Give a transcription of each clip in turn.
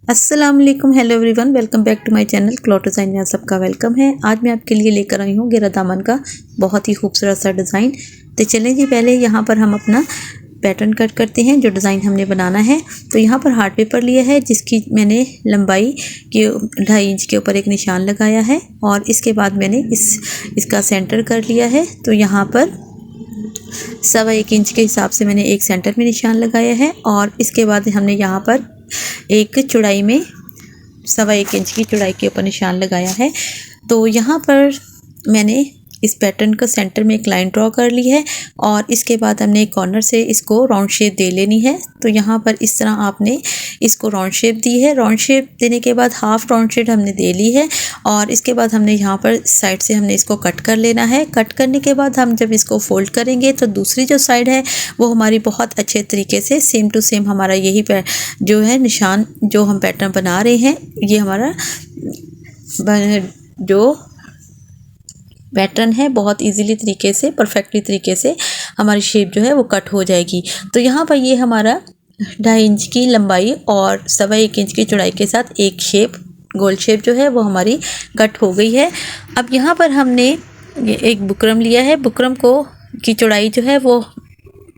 अस्सलाम वालेकुम, hello everyone, welcome back to my channel cloth design में आप सबका वेलकम है। आज मैं आपके लिए लेकर आई हूँ घेरा दामन का बहुत ही खूबसूरत सा डिज़ाइन। तो चलें जी, पहले यहाँ पर हम अपना पैटर्न कट करते हैं जो डिज़ाइन हमने बनाना है। तो यहाँ पर हार्ट पेपर लिया है जिसकी मैंने लंबाई के 2.5 इंच के ऊपर एक निशान लगाया है और इसके बाद मैंने इसका सेंटर कर लिया है। तो यहाँ पर 1.25 इंच के हिसाब से मैंने एक सेंटर में निशान लगाया है और इसके बाद हमने यहाँ पर एक चौड़ाई में 1.25 इंच की चौड़ाई के ऊपर निशान लगाया है। तो यहाँ पर मैंने इस पैटर्न का सेंटर में एक लाइन ड्रॉ कर ली है और इसके बाद हमने एक कॉर्नर से इसको राउंड शेप दे लेनी है। तो यहाँ पर इस तरह आपने इसको राउंड शेप दी है। राउंड शेप देने के बाद हाफ राउंड शेप हमने दे ली है और इसके बाद हमने यहाँ पर साइड से हमने इसको कट कर लेना है। कट करने के बाद हम जब इसको फोल्ड करेंगे तो दूसरी जो साइड है वो हमारी बहुत अच्छे तरीके से सेम टू सेम हमारा यही जो है निशान जो हम पैटर्न बना रहे हैं, ये हमारा जो पैटर्न है बहुत इजीली तरीके से परफेक्टली तरीके से हमारी शेप जो है वो कट हो जाएगी। तो यहाँ पर ये हमारा 2.5 इंच की लंबाई और 1.25 इंच की चौड़ाई के साथ एक शेप गोल शेप जो है वो हमारी कट हो गई है। अब यहाँ पर हमने ये एक बुकरम लिया है। बुकरम की चौड़ाई जो है वो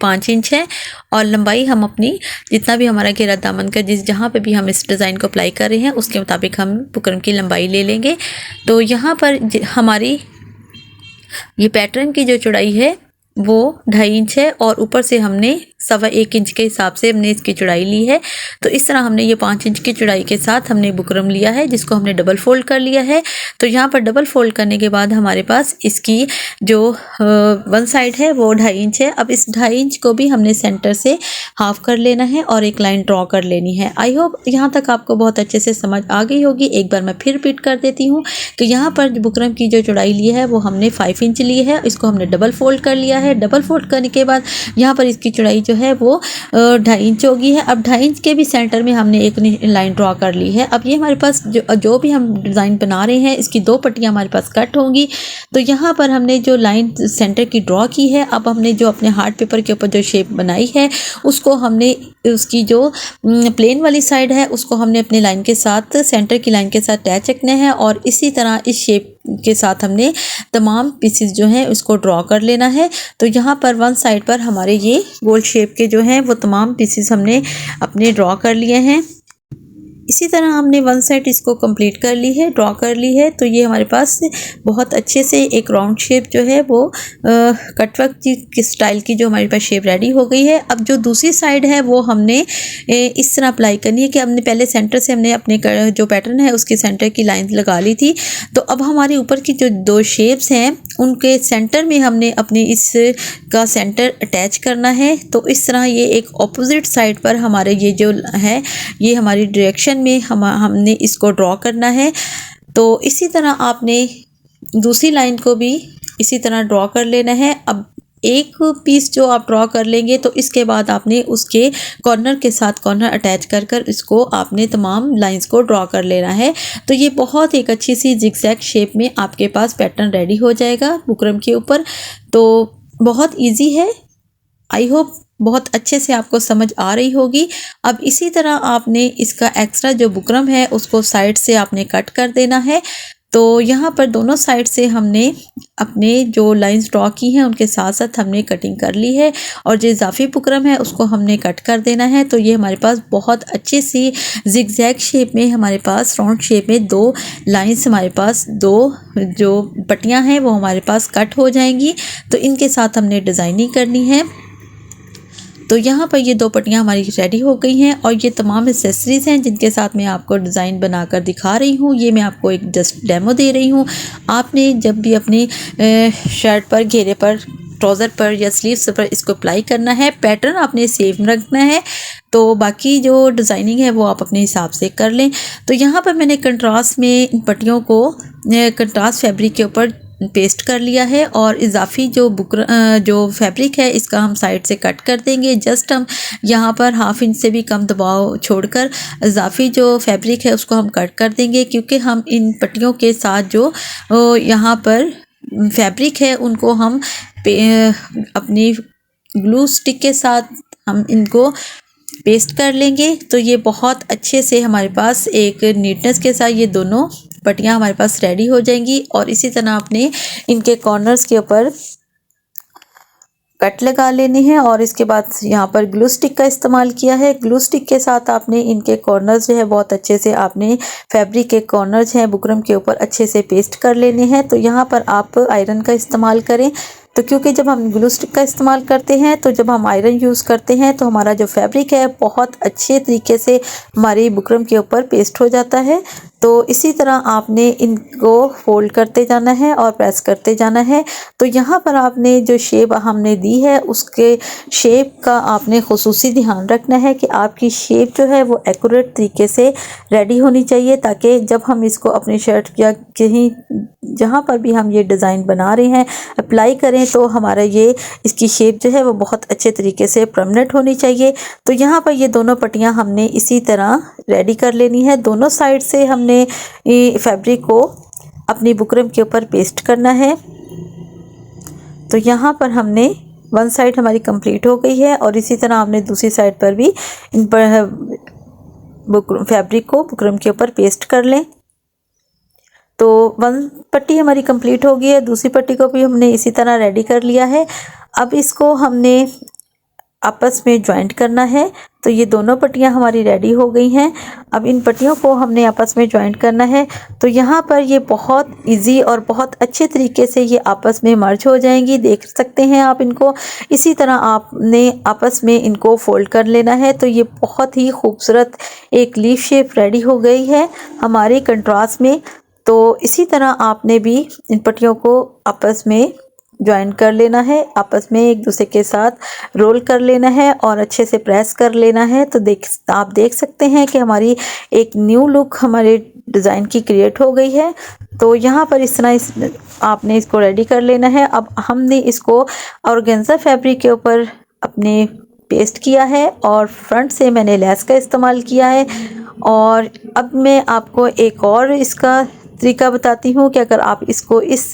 5 इंच है और लंबाई हम अपनी जितना भी हमारा घेरा दामन का जहाँ पे भी हम इस डिज़ाइन को अप्लाई कर रहे हैं उसके मुताबिक हम बुकरम की लंबाई ले लेंगे। तो यहाँ पर हमारी ये पैटर्न की जो चौड़ाई है वो 2.5 इंच है और ऊपर से हमने 1.25 इंच के हिसाब से हमने इसकी चौड़ाई ली है। तो इस तरह हमने ये 5 इंच की चौड़ाई के साथ हमने बुकरम लिया है जिसको हमने डबल फोल्ड कर लिया है। तो यहाँ पर डबल फोल्ड करने के बाद हमारे पास इसकी जो वन साइड है वो 2.5 इंच है। अब इस 2.5 इंच को भी हमने सेंटर से हाफ कर लेना है और एक लाइन ड्रॉ कर लेनी है। आई होप यहाँ तक आपको बहुत अच्छे से समझ आ गई होगी। एक बार मैं फिर रिपीट कर देती हूँ कि यहाँ पर बुकरम की जो चौड़ाई ली है वो हमने 5 इंच ली है। इसको हमने डबल फोल्ड कर लिया है। डबल फोल्ड करने के बाद यहाँ पर इसकी चौड़ाई जो है वो 2.5 इंच होगी है। अब 2.5 इंच के भी सेंटर में हमने एक लाइन ड्रॉ कर ली है। अब ये हमारे पास जो भी हम डिज़ाइन बना रहे हैं इसकी 2 पट्टियाँ हमारे पास कट होंगी। तो यहाँ पर हमने जो लाइन सेंटर की ड्रॉ की है, अब हमने जो अपने हार्ट पेपर के ऊपर जो शेप बनाई है उसको हमने उसकी जो प्लेन वाली साइड है उसको हमने अपने लाइन के साथ सेंटर की लाइन के साथ अटैच रखना है और इसी तरह इस शेप के साथ हमने तमाम पीसेस जो हैं उसको ड्रॉ कर लेना है। तो यहाँ पर वन साइड पर हमारे ये गोल शेप के जो हैं वो तमाम पीसेस हमने अपने ड्रॉ कर लिए हैं। इसी तरह हमने वन साइड इसको कंप्लीट कर ली है, ड्रॉ कर ली है। तो ये हमारे पास बहुत अच्छे से एक राउंड शेप जो है वो कटवर्क की स्टाइल की जो हमारे पास शेप रेडी हो गई है। अब जो दूसरी साइड है वो हमने इस तरह अप्लाई करनी है कि हमने पहले सेंटर से हमने अपने जो पैटर्न है उसके सेंटर की लाइन लगा ली थी। तो अब हमारे ऊपर की जो 2 शेप्स हैं उनके सेंटर में हमने अपने इस का सेंटर अटैच करना है। तो इस तरह ये एक ऑपोजिट साइड पर हमारे ये जो है ये हमारी डायरेक्शन में हमने इसको ड्रॉ करना है। तो इसी तरह आपने दूसरी लाइन को भी इसी तरह ड्रॉ कर लेना है। अब एक पीस जो आप ड्रॉ कर लेंगे तो इसके बाद आपने उसके कॉर्नर के साथ कॉर्नर अटैच कर इसको आपने तमाम लाइंस को ड्रॉ कर लेना है। तो ये बहुत एक अच्छी सी जिगजैग शेप में आपके पास पैटर्न रेडी हो जाएगा बुकरम के ऊपर। तो बहुत इजी है। आई होप बहुत अच्छे से आपको समझ आ रही होगी। अब इसी तरह आपने इसका एक्स्ट्रा जो बुकरम है उसको साइड से आपने कट कर देना है। तो यहाँ पर दोनों साइड से हमने अपने जो लाइंस ड्रॉ की हैं उनके साथ साथ हमने कटिंग कर ली है और जो इजाफी बुकरम है उसको हमने कट कर देना है। तो ये हमारे पास बहुत अच्छी सी जिगजैग शेप में हमारे पास राउंड शेप में 2 लाइंस हमारे पास 2 जो पट्टियाँ हैं वो हमारे पास कट हो जाएंगी। तो इनके साथ हमने डिज़ाइनिंग करनी है। तो यहाँ पर ये 2 पट्टियाँ हमारी रेडी हो गई हैं और ये तमाम एक्सेसरीज़ हैं जिनके साथ मैं आपको डिज़ाइन बनाकर दिखा रही हूँ। ये मैं आपको एक जस्ट डेमो दे रही हूँ। आपने जब भी अपनी शर्ट पर, घेरे पर, ट्राउज़र पर या स्लीव्स पर इसको अप्लाई करना है, पैटर्न आपने सेम रखना है। तो बाकी जो डिज़ाइनिंग है वो आप अपने हिसाब से कर लें। तो यहाँ पर मैंने कंट्रास्ट में इन पट्टियों को कंट्रास्ट फैब्रिक के ऊपर पेस्ट कर लिया है और इजाफी जो फैब्रिक है इसका हम साइड से कट कर देंगे। जस्ट हम यहाँ पर 1/2 इंच से भी कम दबाव छोड़कर इजाफी जो फैब्रिक है उसको हम कट कर देंगे क्योंकि हम इन पट्टियों के साथ जो यहाँ पर फैब्रिक है उनको हम अपनी ग्लू स्टिक के साथ हम इनको पेस्ट कर लेंगे तो ये बहुत अच्छे से हमारे पास एक नीटनेस के साथ ये दोनों पट्टियाँ हमारे पास रेडी हो जाएंगी। और इसी तरह आपने इनके कॉर्नर्स के ऊपर कट लगा लेने हैं। और इसके बाद यहाँ पर ग्लू स्टिक का इस्तेमाल किया है। ग्लू स्टिक के साथ आपने इनके कॉर्नर्स जो है बहुत अच्छे से आपने फैब्रिक के कॉर्नर्स हैं बुकरम के ऊपर अच्छे से पेस्ट कर लेने हैं। तो यहाँ पर आप आयरन का इस्तेमाल करें, तो क्योंकि जब हम ग्लू स्टिक का इस्तेमाल करते हैं तो जब हम आयरन यूज़ करते हैं तो हमारा जो फैब्रिक है बहुत अच्छे तरीके से हमारी बुकरम के ऊपर पेस्ट हो जाता है। तो इसी तरह आपने इनको फोल्ड करते जाना है और प्रेस करते जाना है। तो यहाँ पर आपने जो शेप हमने दी है उसके शेप का आपने खुसूसी ध्यान रखना है कि आपकी शेप जो है वो एक्यूरेट तरीके से रेडी होनी चाहिए, ताकि जब हम इसको अपनी शर्ट या कहीं जहाँ पर भी हम ये डिज़ाइन बना रहे हैं अप्लाई करें तो हमारा ये इसकी शेप जो है वो बहुत अच्छे तरीके से परमानेंट होनी चाहिए। तो यहाँ पर ये दोनों पट्टियाँ हमने इसी तरह रेडी कर लेनी है। दोनों साइड से हमने फैब्रिक को अपनी बुकरम के ऊपर पेस्ट करना है। तो यहाँ पर हमने वन साइड हमारी कंप्लीट हो गई है और इसी तरह हमने दूसरी साइड पर भी इन पर फैब्रिक को बुकरम के ऊपर पेस्ट कर लें। तो वन पट्टी हमारी कंप्लीट हो गई है, दूसरी पट्टी को भी हमने इसी तरह रेडी कर लिया है। अब इसको हमने आपस में जॉइंट करना है। तो ये दोनों पट्टियाँ हमारी रेडी हो गई हैं। अब इन पट्टियों को हमने आपस में जॉइंट करना है। तो यहाँ पर ये बहुत इजी और बहुत अच्छे तरीके से ये आपस में मर्ज हो जाएंगी, देख सकते हैं आप इनको। इसी तरह आपने आपस में इनको फोल्ड कर लेना है। तो ये बहुत ही खूबसूरत एक लीफ शेप रेडी हो गई है हमारे कंट्रास्ट में। तो इसी तरह आपने भी इन पट्टियों को आपस में ज्वाइन कर लेना है, आपस में एक दूसरे के साथ रोल कर लेना है और अच्छे से प्रेस कर लेना है। तो आप देख सकते हैं कि हमारी एक न्यू लुक हमारे डिज़ाइन की क्रिएट हो गई है। तो यहाँ पर इस तरह आपने इसको रेडी कर लेना है। अब हमने इसको ऑर्गेन्जा फैब्रिक के ऊपर अपने पेस्ट किया है और फ्रंट से मैंने लेस का इस्तेमाल किया है। और अब मैं आपको एक और इसका तरीका बताती हूँ कि अगर आप इसको इस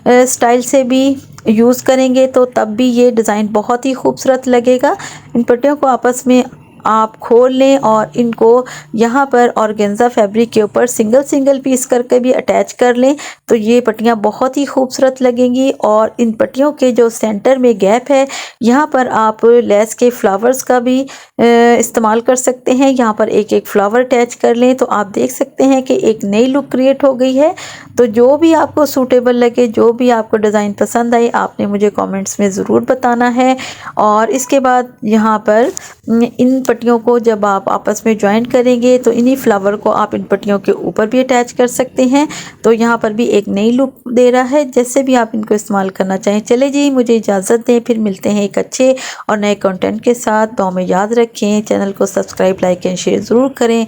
स्टाइल से भी यूज़ करेंगे तो तब भी ये डिज़ाइन बहुत ही खूबसूरत लगेगा। इन पट्टियों को आपस में आप खोल लें और इनको यहाँ पर ऑर्गेन्जा फैब्रिक के ऊपर सिंगल सिंगल पीस करके भी अटैच कर लें तो ये पट्टियाँ बहुत ही खूबसूरत लगेंगी। और इन पट्टियों के जो सेंटर में गैप है यहाँ पर आप लेस के फ्लावर्स का भी इस्तेमाल कर सकते हैं। यहाँ पर एक एक फ्लावर अटैच कर लें तो आप देख सकते हैं कि एक नई लुक क्रिएट हो गई है। तो जो भी आपको सूटेबल लगे, जो भी आपको डिज़ाइन पसंद आए, आपने मुझे कमेंट्स में ज़रूर बताना है। और इसके बाद यहाँ पर इन पट्टियों को जब आप आपस में ज्वाइन करेंगे तो इन्हीं फ्लावर को आप इन पट्टियों के ऊपर भी अटैच कर सकते हैं। तो यहाँ पर भी एक नई लुक दे रहा है, जैसे भी आप इनको इस्तेमाल करना चाहें। चले जी, मुझे इजाज़त दें, फिर मिलते हैं एक अच्छे और नए कंटेंट के साथ। तो हमें याद रखें, चैनल को सब्सक्राइब, लाइक एंड शेयर ज़रूर करें।